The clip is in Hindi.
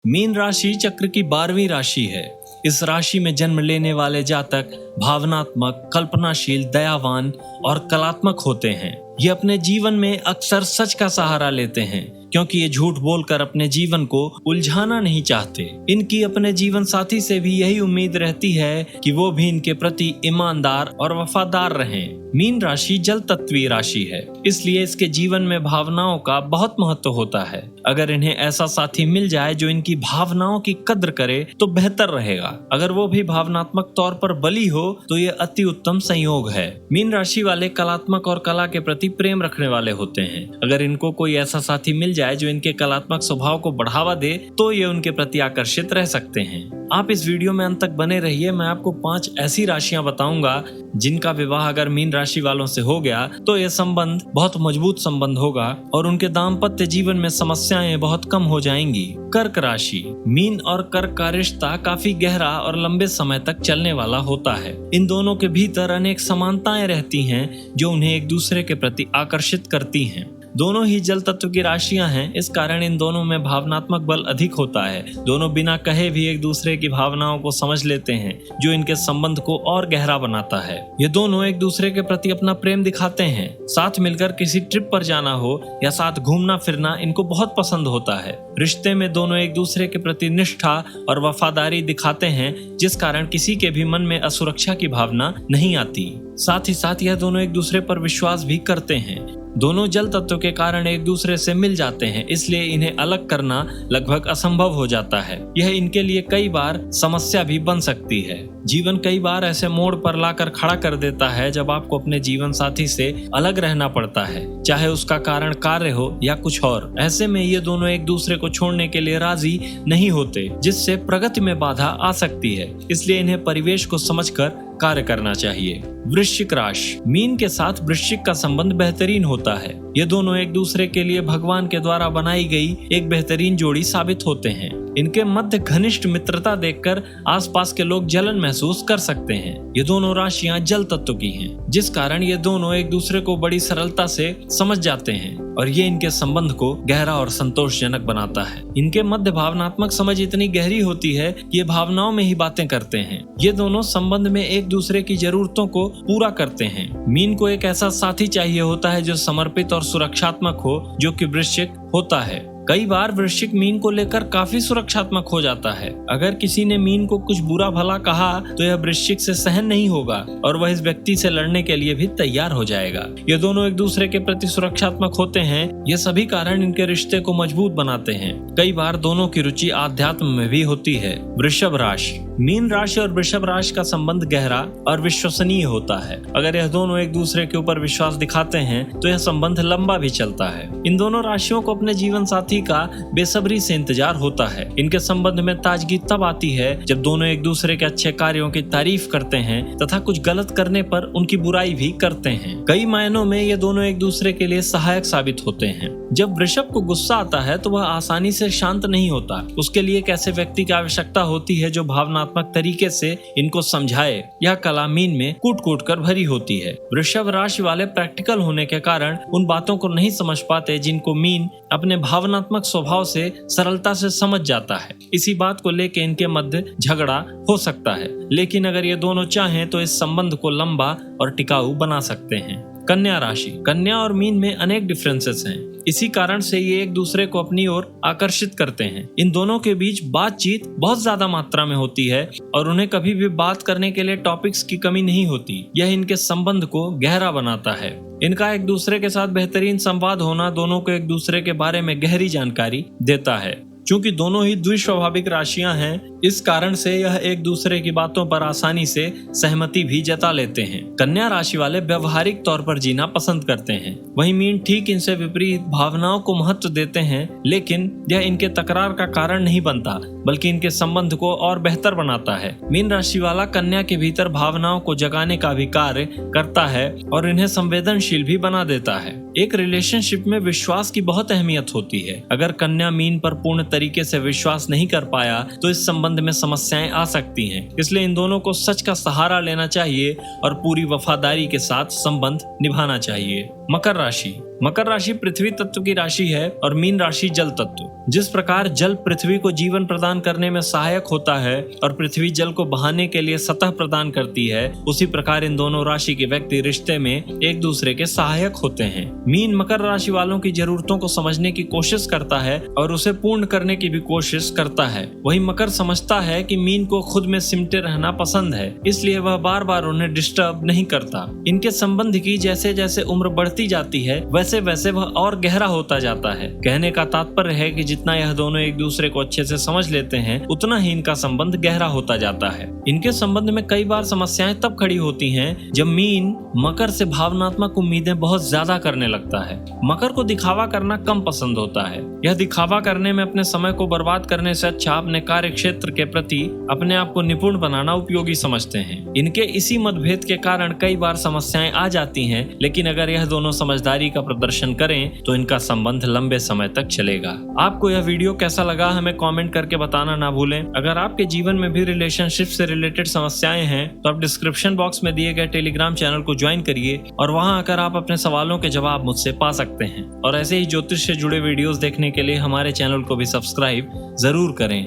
मीन राशि चक्र की 12वीं राशि है। इस राशि में जन्म लेने वाले जातक भावनात्मक, कल्पनाशील, दयावान और कलात्मक होते हैं। ये अपने जीवन में अक्सर सच का सहारा लेते हैं क्योंकि ये झूठ बोलकर अपने जीवन को उलझाना नहीं चाहते। इनकी अपने जीवन साथी से भी यही उम्मीद रहती है कि वो भी इनके प्रति ईमानदार और वफादार रहें। मीन राशि जल तत्वीय राशि है, इसलिए इसके जीवन में भावनाओं का बहुत महत्व होता है। अगर इन्हें ऐसा साथी मिल जाए जो इनकी भावनाओं की कद्र करे तो बेहतर रहेगा। अगर वो भी भावनात्मक तौर पर बली हो तो ये अति उत्तम संयोग है। मीन राशि वाले कलात्मक और कला के प्रति प्रेम रखने वाले होते हैं। अगर इनको कोई ऐसा साथी मिल जाए जो इनके कलात्मक स्वभाव को बढ़ावा दे तो ये उनके प्रति आकर्षित रह सकते हैं। आप इस वीडियो में अंत तक बने रहिए। मैं आपको 5 ऐसी राशियां बताऊंगा जिनका विवाह अगर मीन राशि वालों से हो गया तो यह संबंध बहुत मजबूत संबंध होगा और उनके दाम्पत्य जीवन में समस्याएं बहुत कम हो जाएंगी। कर्क राशि। मीन और कर्क का रिश्ता काफी गहरा और लंबे समय तक चलने वाला होता है। इन दोनों के भीतर अनेक समानताएं रहती हैं जो उन्हें एक दूसरे के प्रति आकर्षित करती हैं। दोनों ही जल तत्व की राशियां हैं, इस कारण इन दोनों में भावनात्मक बल अधिक होता है। दोनों बिना कहे भी एक दूसरे की भावनाओं को समझ लेते हैं जो इनके संबंध को और गहरा बनाता है। ये दोनों एक दूसरे के प्रति अपना प्रेम दिखाते हैं। साथ मिलकर किसी ट्रिप पर जाना हो या साथ घूमना फिरना इनको बहुत पसंद होता है। रिश्ते में दोनों एक दूसरे के प्रति निष्ठा और वफादारी दिखाते हैं जिस कारण किसी के भी मन में असुरक्षा की भावना नहीं आती। साथ ही साथ यह दोनों एक दूसरे पर विश्वास भी करते हैं। दोनों जल तत्व के कारण एक दूसरे से मिल जाते हैं, इसलिए इन्हें अलग करना लगभग असंभव हो जाता है। यह इनके लिए कई बार समस्या भी बन सकती है। जीवन कई बार ऐसे मोड़ पर लाकर खड़ा कर देता है जब आपको अपने जीवन साथी से अलग रहना पड़ता है, चाहे उसका कारण कार्य हो या कुछ और। ऐसे में ये दोनों एक दूसरे को छोड़ने के लिए राजी नहीं होते, जिससे प्रगति में बाधा आ सकती है। इसलिए इन्हें परिवेश को समझकर कार्य करना चाहिए। वृश्चिक राशि। मीन के साथ वृश्चिक का संबंध बेहतरीन होता है। ये दोनों एक दूसरे के लिए भगवान के द्वारा बनाई गई एक बेहतरीन जोड़ी साबित होते हैं। इनके मध्य घनिष्ठ मित्रता देखकर आसपास के लोग जलन महसूस कर सकते हैं। ये दोनों राशियां जल तत्व की हैं, जिस कारण ये दोनों एक दूसरे को बड़ी सरलता से समझ जाते हैं और ये इनके संबंध को गहरा और संतोषजनक बनाता है। इनके मध्य भावनात्मक समझ इतनी गहरी होती है कि ये भावनाओं में ही बातें करते हैं। ये दोनों संबंध में एक दूसरे की जरूरतों को पूरा करते हैं। मीन को एक ऐसा साथी चाहिए होता है जो समर्पित और सुरक्षात्मक हो, जो कि वृश्चिक होता है। कई बार वृश्चिक मीन को लेकर काफी सुरक्षात्मक हो जाता है। अगर किसी ने मीन को कुछ बुरा भला कहा तो यह वृश्चिक से सहन नहीं होगा और वह इस व्यक्ति से लड़ने के लिए भी तैयार हो जाएगा। ये दोनों एक दूसरे के प्रति सुरक्षात्मक होते हैं। ये सभी कारण इनके रिश्ते को मजबूत बनाते हैं। कई बार दोनों की रुचि आध्यात्म में भी होती है। वृषभ राशि। मीन राशि और वृषभ राशि का संबंध गहरा और विश्वसनीय होता है। अगर यह दोनों एक दूसरे के ऊपर विश्वास दिखाते हैं तो यह संबंध लंबा भी चलता है। इन दोनों राशियों को अपने जीवन साथी का बेसब्री से इंतजार होता है। इनके संबंध में ताजगी तब आती है जब दोनों एक दूसरे के अच्छे कार्यों की तारीफ करते हैं तथा कुछ गलत करने पर उनकी बुराई भी करते हैं। कई मायनों में ये दोनों एक दूसरे के लिए सहायक साबित होते हैं। जब वृषभ को गुस्सा आता है तो वह आसानी से शांत नहीं होता। उसके लिए एक ऐसे व्यक्ति की आवश्यकता होती है जो भावनात्मक तरीके से इनको समझाए। यह कला मीन में कूट कूट कर भरी होती है। वृषभ राशि वाले प्रैक्टिकल होने के कारण उन बातों को नहीं समझ पाते जिनको मीन अपने भावनात्मक स्वभाव से सरलता से समझ जाता है। इसी बात को लेकर इनके मध्य झगड़ा हो सकता है, लेकिन अगर ये दोनों चाहें तो इस संबंध को लंबा और टिकाऊ बना सकते हैं। कन्या राशि। कन्या और मीन में अनेक डिफरेंसेस हैं। इसी कारण से ये एक दूसरे को अपनी ओर आकर्षित करते हैं। इन दोनों के बीच बातचीत बहुत ज्यादा मात्रा में होती है और उन्हें कभी भी बात करने के लिए टॉपिक्स की कमी नहीं होती। यह इनके संबंध को गहरा बनाता है। इनका एक दूसरे के साथ बेहतरीन संवाद होना दोनों को एक दूसरे के बारे में गहरी जानकारी देता है। चूंकि दोनों ही द्विस्वाभाविक राशियां हैं, इस कारण से यह एक दूसरे की बातों पर आसानी से सहमति भी जता लेते हैं। कन्या राशि वाले व्यवहारिक तौर पर जीना पसंद करते हैं, वहीं मीन ठीक इनसे विपरीत भावनाओं को महत्व देते हैं, लेकिन यह इनके तकरार का कारण नहीं बनता बल्कि इनके संबंध को और बेहतर बनाता है। मीन राशि वाला कन्या के भीतर भावनाओं को जगाने का भी कार्य करता है और इन्हें संवेदनशील भी बना देता है। एक रिलेशनशिप में विश्वास की बहुत अहमियत होती है। अगर कन्या मीन पर पूर्ण तरीके से विश्वास नहीं कर पाया तो इस संबंध में समस्याएं आ सकती हैं। इसलिए इन दोनों को सच का सहारा लेना चाहिए और पूरी वफादारी के साथ संबंध निभाना चाहिए। मकर राशि। मकर राशि पृथ्वी तत्व की राशि है और मीन राशि जल तत्व। जिस प्रकार जल पृथ्वी को जीवन प्रदान करने में सहायक होता है और पृथ्वी जल को बहाने के लिए सतह प्रदान करती है, उसी प्रकार इन दोनों राशि के व्यक्ति रिश्ते में एक दूसरे के सहायक होते हैं। मीन मकर राशि वालों की जरूरतों को समझने की कोशिश करता है और उसे पूर्ण करने की भी कोशिश करता है। वहीं मकर समझता है कि मीन को खुद में सिमटे रहना पसंद है, इसलिए वह बार बार उन्हें डिस्टर्ब नहीं करता। इनके संबंध की जैसे जैसे उम्र बढ़ती जाती है वैसे वैसे वह और गहरा होता जाता है। कहने का तात्पर्य है कि जितना यह दोनों एक दूसरे को अच्छे से समझ लेते हैं उतना ही इनका संबंध गहरा होता जाता है। इनके संबंध में कई बार समस्याएं तब खड़ी होती हैं जब मीन मकर से भावनात्मक उम्मीदें बहुत ज्यादा करने लगता है। मकर को दिखावा करना कम पसंद होता है। यह दिखावा करने में अपने समय को बर्बाद करने से अच्छा अपने कार्य क्षेत्र के प्रति अपने आप को निपुण बनाना उपयोगी समझते हैं। इनके इसी मतभेद के कारण कई बार समस्याएं आ जाती हैं, लेकिन अगर यह दोनों समझदारी का प्रदर्शन करें तो इनका संबंध लंबे समय तक चलेगा। आपको यह वीडियो कैसा लगा हमें कमेंट करके बताना ना भूलें। अगर आपके जीवन में भी रिलेशनशिप से रिलेटेड समस्याएं हैं तो आप डिस्क्रिप्शन बॉक्स में दिए गए टेलीग्राम चैनल को ज्वाइन करिए और वहां आकर आप अपने सवालों के जवाब मुझसे पा सकते हैं। और ऐसे ही ज्योतिष से जुड़े वीडियोस देखने के लिए हमारे चैनल को भी सब्सक्राइब जरूर करें।